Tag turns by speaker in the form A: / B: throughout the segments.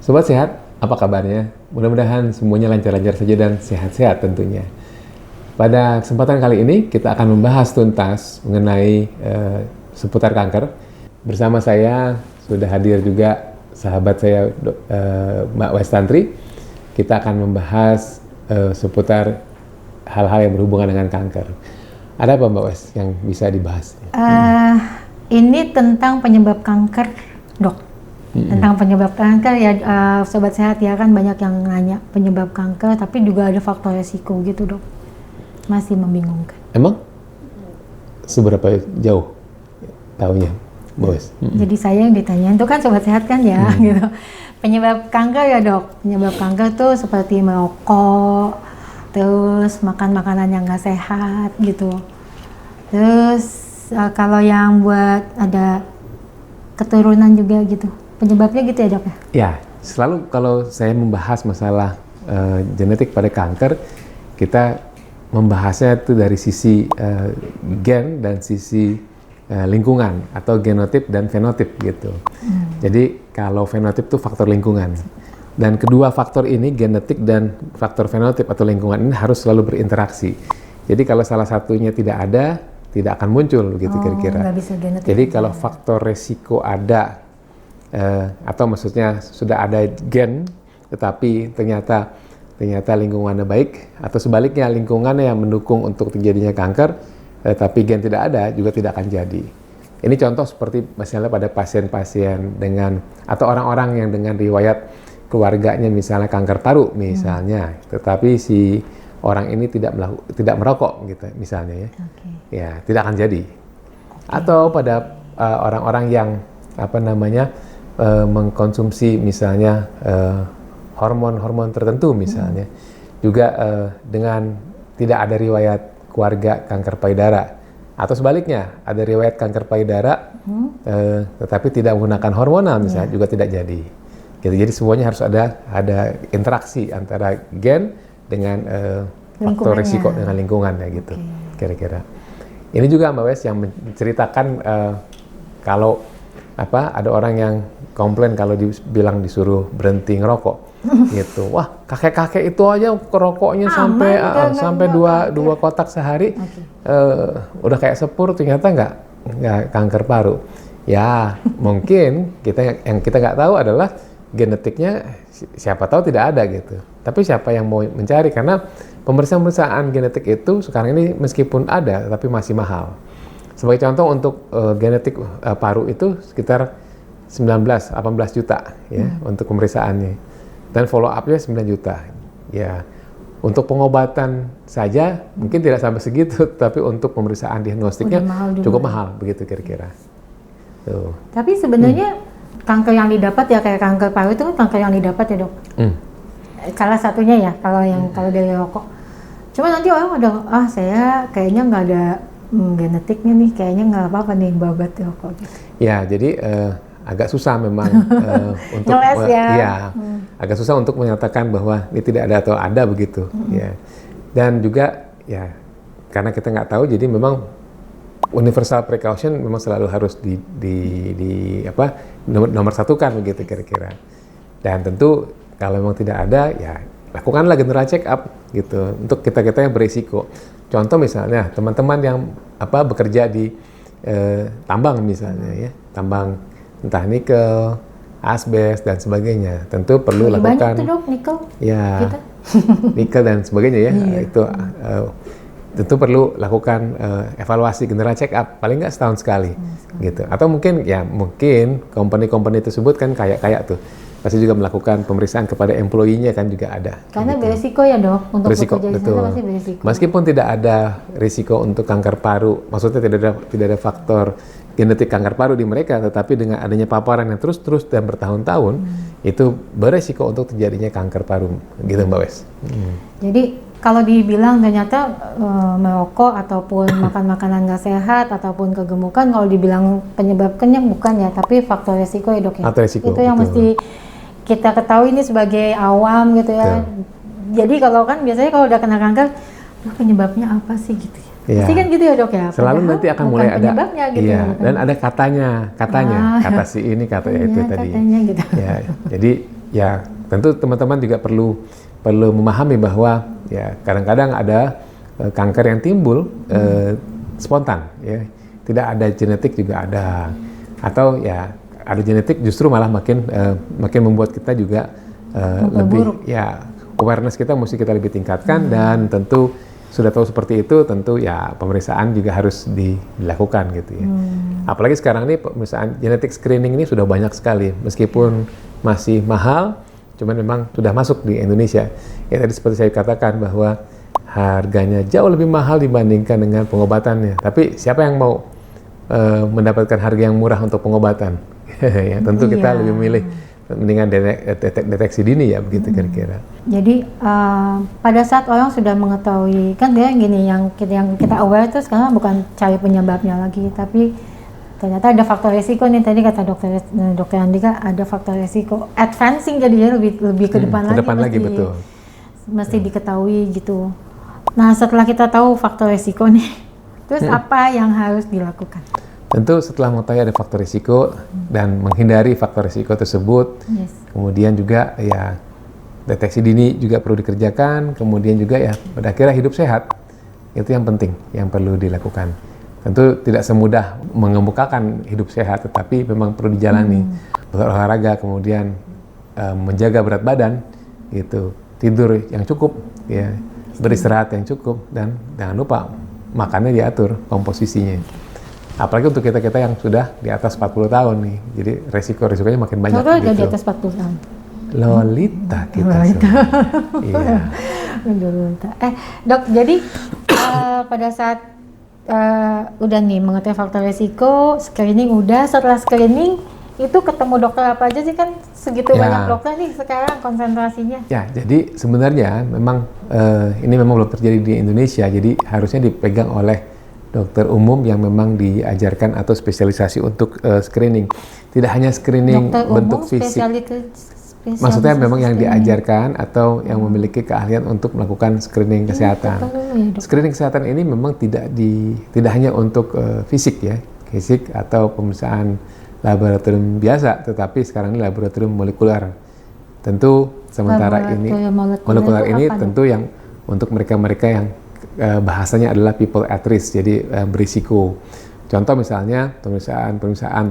A: Sobat sehat, apa kabarnya? Mudah-mudahan semuanya lancar-lancar saja dan sehat-sehat tentunya. Pada kesempatan kali ini kita akan membahas tuntas mengenai seputar kanker. Bersama saya sudah hadir juga sahabat saya Mbak Wes Tantri. Kita akan membahas seputar hal-hal yang berhubungan dengan kanker. Ada apa Mbak Wes yang bisa dibahas?
B: Ini tentang penyebab kanker, dok. Tentang penyebab kanker ya, sobat sehat ya, kan banyak yang nanya penyebab kanker, tapi juga ada faktor resiko gitu, dok. Masih membingungkan.
A: Emang seberapa jauh taunya, Bos?
B: Jadi saya yang ditanyain itu kan sobat sehat kan ya, gitu. Penyebab kanker ya, dok. Penyebab kanker tuh seperti merokok, terus makan makanan yang nggak sehat gitu. Terus kalau yang buat ada keturunan juga gitu. Penyebabnya gitu ya, dok ya?
A: Ya, selalu kalau saya membahas masalah genetik pada kanker, kita membahasnya itu dari sisi gen dan sisi lingkungan atau genotip dan fenotip gitu. Jadi kalau fenotip itu faktor lingkungan. Dan kedua faktor ini, genetik dan faktor fenotip atau lingkungan ini harus selalu berinteraksi. Jadi kalau salah satunya tidak ada, tidak akan muncul begitu kira-kira.
B: Nggak bisa genetik.
A: Jadi kalau faktor resiko ada, atau maksudnya sudah ada gen, tetapi ternyata lingkungannya baik, atau sebaliknya lingkungannya yang mendukung untuk terjadinya kanker, tapi gen tidak ada, juga tidak akan jadi. Ini contoh seperti misalnya pada pasien-pasien dengan, atau orang-orang yang dengan riwayat keluarganya misalnya kanker paru misalnya, tetapi si orang ini tidak merokok gitu misalnya ya, ya tidak akan jadi. Atau pada orang-orang yang mengkonsumsi misalnya hormon-hormon tertentu misalnya, juga dengan tidak ada riwayat keluarga kanker payudara, atau sebaliknya ada riwayat kanker payudara tetapi tidak menggunakan hormonal misalnya, juga tidak jadi. Gitu. Jadi semuanya harus ada interaksi antara gen dengan faktor risiko dengan lingkungan ya gitu kira-kira. Ini juga Mbak Wes yang menceritakan kalau ada orang yang komplain kalau dibilang disuruh berhenti ngerokok gitu. Wah, kakek-kakek itu aja rokoknya sampai dua kotak sehari, udah kayak sepur, ternyata nggak kanker paru. Ya mungkin yang kita nggak tahu adalah genetiknya, siapa tahu tidak ada gitu. Tapi siapa yang mau mencari, karena pemeriksaan genetik itu sekarang ini meskipun ada tapi masih mahal. Sebagai contoh untuk genetik paru itu sekitar 18 juta ya untuk pemeriksaannya, dan follow up-nya 9 juta. Ya, untuk pengobatan saja mungkin tidak sampai segitu, tapi untuk pemeriksaan diagnostiknya cukup mahal begitu kira-kira. Tuh.
B: Tapi sebenarnya kanker yang didapat ya, kayak kanker paru itu kan kanker yang didapat ya, dok. Salah satunya ya kalau dari rokok. Cuma nanti orang ada, saya kayaknya nggak ada genetiknya nih, kayaknya nggak apa-apa nih babat rokok gitu.
A: Ya, jadi agak susah memang untuk agak susah untuk menyatakan bahwa ini tidak ada atau ada begitu. Ya. Dan juga ya karena kita nggak tahu, jadi memang universal precaution memang selalu harus nomor satukan begitu kira-kira. Dan tentu kalau memang tidak ada, ya lakukanlah general check up gitu untuk kita yang berisiko. Contoh misalnya teman-teman yang bekerja di tambang misalnya ya, tambang entah nikel, asbes dan sebagainya, tentu perlu lakukan.
B: Banyak tuh, dok, nikel.
A: Ya, nikel dan sebagainya ya, itu tentu perlu lakukan evaluasi general check up paling nggak setahun sekali gitu. Atau mungkin company tersebut kan kaya tuh, pasti juga melakukan pemeriksaan kepada employee-nya kan juga ada.
B: Karena
A: gitu.
B: beresiko ya, dok, untuk
A: beresiko,
B: bekerja di sana pasti beresiko.
A: Meskipun tidak ada risiko untuk kanker paru, maksudnya tidak ada faktor genetik kanker paru di mereka, tetapi dengan adanya paparan yang terus dan bertahun-tahun, itu beresiko untuk terjadinya kanker paru, gitu Mbak Wes.
B: Jadi kalau dibilang ternyata merokok ataupun makan makanan nggak sehat ataupun kegemukan, kalau dibilang penyebabnya bukan ya, tapi faktor resiko ya, dok ya.
A: Resiko,
B: itu yang mesti kita ketahui ini sebagai awam gitu ya. Jadi kalau kan biasanya kalau udah kena kanker, penyebabnya apa sih gitu ya.
A: Ya.
B: Pasti kan gitu ya, dok ya.
A: Selalu nanti akan mulai ada
B: gitu.
A: Iya, dan ada katanya, kata si ini, kata itu tadi.
B: Katanya gitu.
A: Ya, jadi ya tentu teman-teman juga perlu memahami bahwa ya kadang-kadang ada kanker yang timbul spontan, ya tidak ada genetik juga ada, atau ya ada genetik justru malah makin membuat kita juga lebih ya awareness kita mesti kita lebih tingkatkan, dan tentu sudah tahu seperti itu tentu ya pemeriksaan juga harus dilakukan gitu ya. Apalagi sekarang ini pemeriksaan genetic screening ini sudah banyak sekali, meskipun masih mahal, cuman memang sudah masuk di Indonesia. Ya tadi seperti saya katakan bahwa harganya jauh lebih mahal dibandingkan dengan pengobatannya. Tapi siapa yang mau mendapatkan harga yang murah untuk pengobatan? Ya tentu kita lebih memilih mendingan deteksi dini ya, begitu kira-kira.
B: Jadi pada saat orang sudah mengetahui, kan dia gini, yang kita aware itu sekarang bukan cari penyebabnya lagi, tapi ternyata ada faktor resiko nih, tadi kata dokter Andika ada faktor resiko advancing, jadinya lebih ke depan lagi betul. Mesti diketahui gitu. Nah setelah kita tahu faktor resiko nih, terus apa yang harus dilakukan?
A: Tentu setelah mengetahui ada faktor risiko dan menghindari faktor risiko tersebut, kemudian juga ya deteksi dini juga perlu dikerjakan, kemudian juga ya pada akhirnya hidup sehat, itu yang penting, yang perlu dilakukan. Tentu tidak semudah mengemukakan hidup sehat, tetapi memang perlu dijalani. Berolahraga, kemudian menjaga berat badan, gitu, tidur yang cukup, ya, beristirahat yang cukup, dan jangan lupa makannya diatur komposisinya. Apalagi untuk kita yang sudah di atas 40 tahun nih, jadi resikonya makin banyak.
B: Contohnya
A: gitu.
B: Di atas 40 tahun.
A: Lolita kita. Iya.
B: Dok, jadi pada saat udah nih mengetahui faktor resiko, screening udah, setelah screening itu ketemu dokter apa aja sih, kan segitu banyak dokter nih sekarang konsentrasinya. Ya,
A: jadi sebenarnya memang ini memang belum terjadi di Indonesia, jadi harusnya dipegang oleh dokter umum yang memang diajarkan atau spesialisasi untuk screening. Tidak hanya screening dokter bentuk umum, fisik. Maksudnya memang yang diajarkan atau yang memiliki keahlian untuk melakukan screening kesehatan. Screening kesehatan ini memang tidak hanya untuk fisik ya, fisik atau pemeriksaan laboratorium biasa, tetapi sekarang ini laboratorium molekuler. Tentu sementara ini molekuler ini tentu yang untuk mereka-mereka yang bahasanya adalah people at risk, jadi berisiko. Contoh misalnya pemeriksaan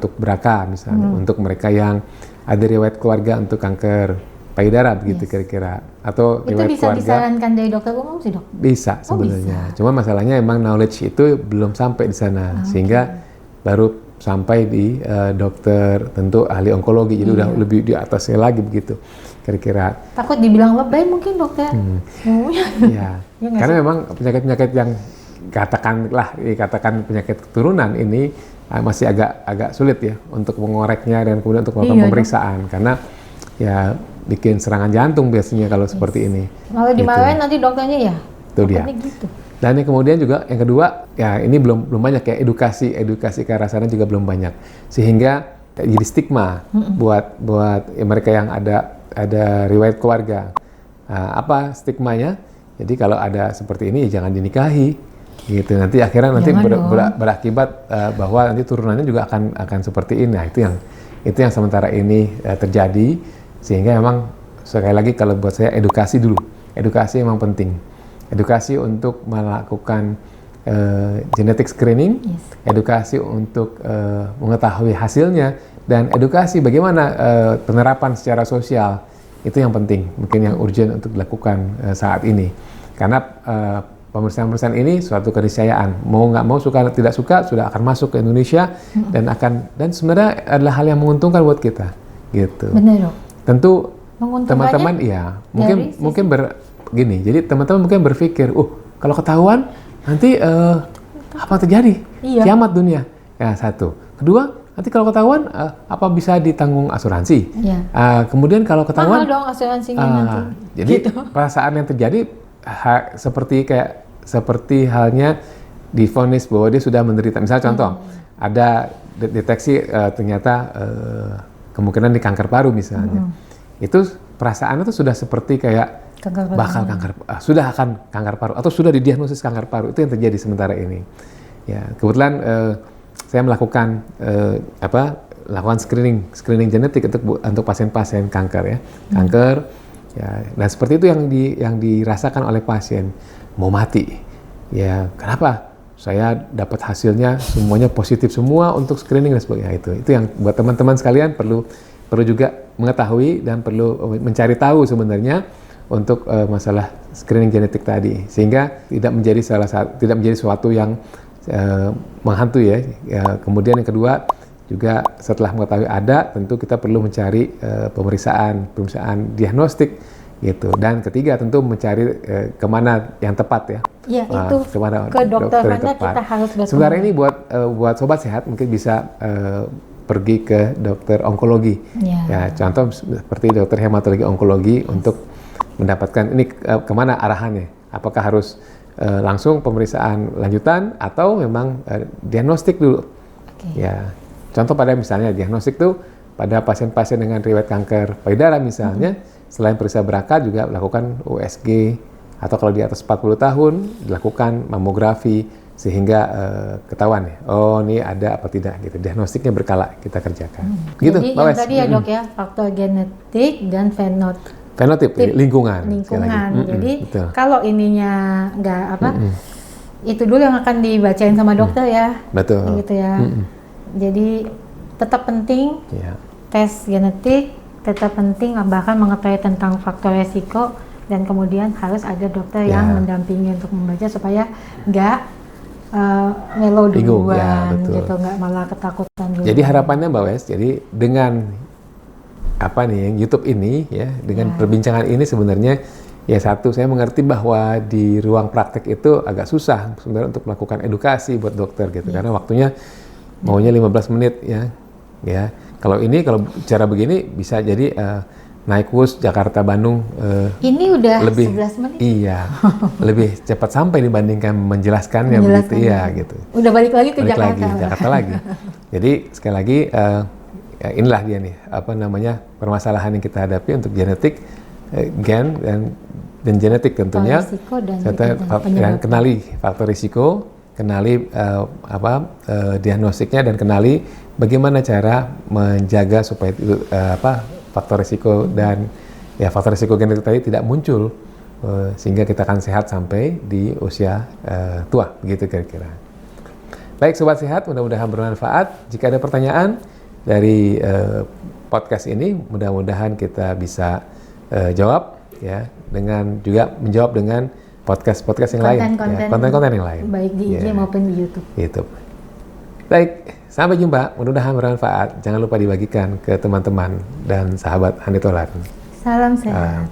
A: untuk BRCA misalnya, untuk mereka yang ada riwayat keluarga untuk kanker payudara, begitu kira-kira. Atau
B: itu
A: riwayat
B: bisa
A: keluarga,
B: disarankan dari dokter umum sih, Dok?
A: Bisa sebenarnya. Cuma masalahnya emang knowledge itu belum sampai di sana, sehingga baru sampai di dokter tentu ahli onkologi, jadi udah lebih di atasnya lagi begitu kira-kira.
B: Takut dibilang lebay mungkin dokter.
A: Ya, karena memang penyakit-penyakit yang dikatakan penyakit keturunan ini masih agak sulit ya untuk mengoreknya dan kemudian untuk melakukan pemeriksaan, karena ya bikin serangan jantung biasanya kalau seperti ini.
B: Kalau dimarahin nanti dokternya ya.
A: Itu dia. Gitu. Dan yang kemudian juga yang kedua ya ini belum banyak ya, edukasi ke arah sana juga belum banyak, sehingga jadi stigma buat ya, mereka yang ada riwayat keluarga. Apa stigmanya? Jadi kalau ada seperti ini ya jangan dinikahi, gitu. Nanti akhirnya berakibat bahwa nanti turunannya juga akan seperti ini. Nah, itu yang sementara ini terjadi, sehingga memang sekali lagi kalau buat saya edukasi dulu. Edukasi memang penting. Edukasi untuk melakukan genetic screening, edukasi untuk mengetahui hasilnya, dan edukasi bagaimana penerapan secara sosial. Itu yang penting, mungkin yang urgent untuk dilakukan saat ini. Karena pemeriksaan ini suatu keniscayaan. Mau nggak mau, suka tidak suka, sudah akan masuk ke Indonesia dan sebenarnya adalah hal yang menguntungkan buat kita. Gitu.
B: Benar, Dok.
A: Tentu teman-teman ya, mungkin begini. Jadi teman-teman mungkin berpikir, kalau ketahuan nanti apa terjadi? Kiamat dunia. Ya, satu. Kedua, nanti kalau ketahuan apa bisa ditanggung asuransi? Kemudian kalau ketahuan
B: mahal dong asuransinya nanti.
A: Jadi perasaan yang terjadi seperti halnya divonis bahwa dia sudah menderita. Misalnya contoh, ada deteksi ternyata kemungkinan di kanker paru misalnya. Itu perasaannya tuh sudah seperti kayak sudah akan kanker paru atau sudah didiagnosis kanker paru. Itu yang terjadi sementara ini. Ya, kebetulan saya melakukan lakukan screening genetik untuk pasien-pasien kanker ya. Kanker ya, dan seperti itu yang dirasakan oleh pasien, mau mati. Ya, kenapa? Saya dapat hasilnya semuanya positif semua untuk screening dan sebagainya. Itu yang buat teman-teman sekalian perlu juga mengetahui dan perlu mencari tahu sebenarnya untuk masalah screening genetik tadi, sehingga tidak menjadi suatu yang menghantui ya. Kemudian yang kedua juga setelah mengetahui ada, tentu kita perlu mencari pemeriksaan diagnostik gitu. Dan ketiga tentu mencari kemana yang tepat ya.
B: Ya itu ke dokter mana kita harus bertemu.
A: Sebenarnya ini buat sobat sehat mungkin bisa pergi ke dokter onkologi. Ya, contoh seperti dokter hematologi onkologi untuk mendapatkan ini kemana arahannya. Apakah harus langsung pemeriksaan lanjutan atau memang diagnostik dulu. Ya, contoh pada misalnya diagnostik tuh pada pasien-pasien dengan riwayat kanker payudara misalnya, selain periksa BRCA juga lakukan USG, atau kalau di atas 40 tahun dilakukan mamografi sehingga ketahuan ya, oh ini ada apa tidak gitu. Diagnostiknya berkala kita kerjakan. Gitu,
B: jadi yang tadi ya dok ya, faktor genetik dan
A: fenotip, lingkungan.
B: Jadi kalau ininya nggak apa, itu dulu yang akan dibacain sama dokter ya.
A: Betul.
B: Gitu ya. Jadi tetap penting tes genetik, tetap penting bahkan mengetahui tentang faktor resiko, dan kemudian harus ada dokter yang mendampingi untuk membaca supaya nggak melo duluan gitu, nggak malah ketakutan dulu.
A: Jadi harapannya Mbak Wes, jadi dengan YouTube ini ya, dengan perbincangan ini sebenarnya ya satu, saya mengerti bahwa di ruang praktek itu agak susah sebenarnya untuk melakukan edukasi buat dokter gitu, karena waktunya maunya 15 menit ya. Kalau cara begini bisa jadi naik bus Jakarta Bandung
B: ini udah
A: lebih
B: 11 menit.
A: Iya. Lebih cepat sampai dibandingkan menjelaskannya begitu ya gitu.
B: Udah balik lagi ke Jakarta
A: lagi. Jadi sekali lagi inilah dia nih permasalahan yang kita hadapi untuk genetik, gen dan genetik tentunya. Dan kenali faktor risiko, kenali diagnostiknya, dan kenali bagaimana cara menjaga supaya faktor risiko dan faktor risiko genetik tadi tidak muncul, sehingga kita akan sehat sampai di usia tua, begitu kira-kira. Baik sobat sehat, mudah-mudahan bermanfaat. Jika ada pertanyaan dari podcast ini, mudah-mudahan kita bisa jawab ya, dengan juga menjawab dengan podcast yang lain, konten-konten yang lain,
B: baik di IG maupun di YouTube.
A: Baik, sampai jumpa. Mudah-mudahan bermanfaat. Jangan lupa dibagikan ke teman-teman dan sahabat Handitolan.
B: Salam sehat.